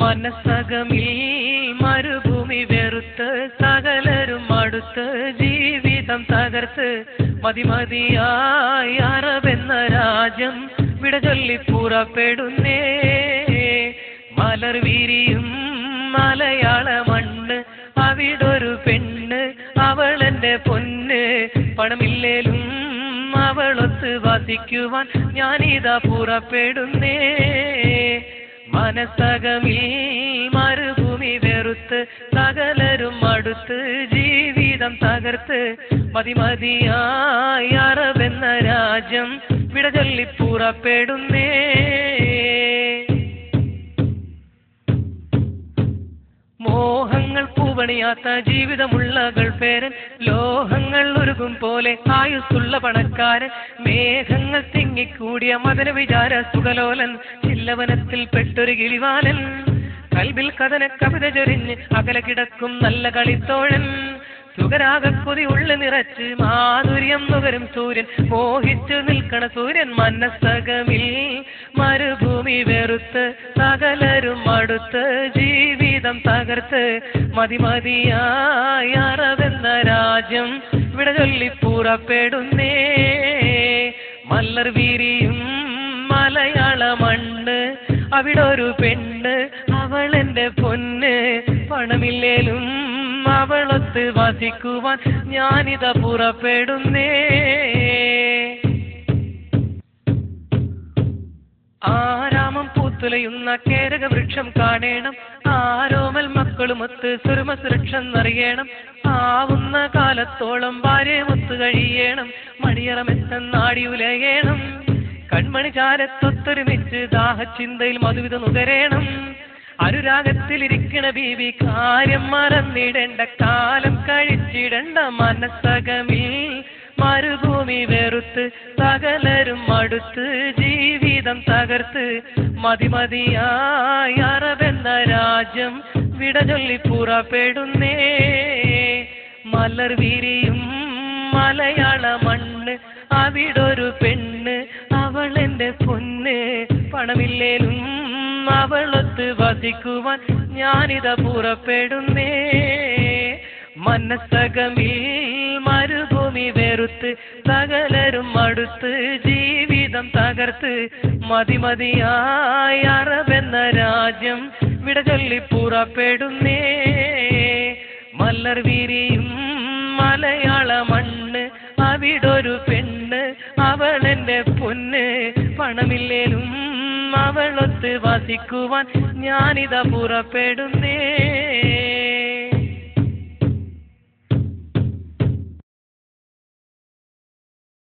മനസ്സകമിൽ മരുഭൂമി വെറുത്ത് സകലരും അടുത്ത് ജീവിതം തകർത്ത് മതിമതിയായി അറബെന്ന രാജ്യം വിട ചൊല്ലി പുറപ്പെടുന്നേ. മലർ വിരിയും മലയാള മണ്ണ്, അവിടൊരു പെണ്ണ് അവളെന്റെ പൊന്ന്. പണമില്ലേലും അവളൊത്ത് വസിക്കുവാൻ ഞാനിതാ പുറപ്പെടുന്നേ. മനസ്സകമിൽ മരുഭൂമി വെറുത്ത് സകലരും അടുത്ത് ജീവിതം തകർത്ത് മതിമതിയായി അറബെന്ന രാജ്യം വിട ചൊല്ലി പുറപ്പെടുന്നേ. മോഹങ്ങൾ പൂവണിയാത്ത ജീവിതമുള്ള ഗൾഫേരൻ, ലോഹങ്ങൾ ഉരുകും പോലെ ആയുസ്സുള്ള പണക്കാരൻ, മേഘങ്ങൾ തിങ്ങിക്കൂടിയ മദന വിചാര സുഖലോലൻ, ചില്ലവനത്തിൽ പെട്ടൊരു കിളിവാലൻ, കൽബിൽ കഥന കവിത ചൊരിഞ്ഞ് അകല കിടക്കും നല്ല കളിത്തോഴൻ, സുഖരാഗക്കൊതി ഉള്ളു നിറച്ച് മാധുര്യം നുകരും സൂര്യൻ, മോഹിച്ചു നിൽക്കണ സൂര്യൻ. മനസ്സകമിൽ മരുഭൂമി വെറുത്ത് സകലരും അടുത്ത് ജീവിതം തകർത്ത് മതിമതിയായി അറബെന്ന രാജ്യം വിട ചൊല്ലി പുറപ്പെടുന്നേ. മലർ വിരിയും മലയാള മണ്ണ്, അവിടൊരു പെണ്ണ് അവളെന്റെ പൊന്ന്. പണമില്ലേലും അവളൊത്ത് വസിക്കുവാൻ ഞാനിതാ പുറപ്പെടുന്നേ. ആരാമം പൂത്തുലയുന്ന കേരക വൃക്ഷം കാണേണം, ആരോമൽ മക്കളുമൊത്ത് സുരമ സുരക്ഷ എന്നറിയണം. ആവുന്ന കാലത്തോളം ഭാര്യമൊത്ത് കഴിയണം, മണിയറമെത്തന്നാടി ഉലയണം. കൺമണി ചാരത്തൊത്തൊരുമിച്ച് ദാഹചിന്തയിൽ മധുവിധ നുകരേണം. അനുരാഗത്തിലിരിക്കണ ബീവി കാര്യം മറന്നിടേണ്ട, കാലം കഴിച്ചിടണ്ട. മനസ്സകമിൽ മരുഭൂമി വെറുത്ത് സകലരും അടുത്ത് ജീവിതം തകർത്ത് മതിമതിയായി അറബെന്ന രാജ്യം വിട ചൊല്ലി പുറപ്പെടുന്നേ. മലർ വിരിയും മലയാള മണ്ണ്, അവിടൊരു പെണ്ണ് അവളെന്റെ പൊന്ന്. പണമില്ലേലും അവളൊത്ത് വസിക്കുവാൻ ഞാനിതാ പുറപ്പെടുന്നേ. മനസ്സകമിൽ മരുഭൂമി വെറുത്ത് സകലരും അടുത്ത് ജീവിതം തകർത്ത് മതിമതിയായി അറബെന്ന രാജ്യം വിട ചൊല്ലി പുറപ്പെടുന്നേ. മലർ വിരിയും മലയാള മണ്ണ്, അവിടൊരു പെണ്ണ് അവളെന്റെ പൊന്ന്. പണമില്ലേലും അവളൊത്ത് വസിക്കുവാൻ ഞാനിതാ പുറപ്പെടുന്നേ.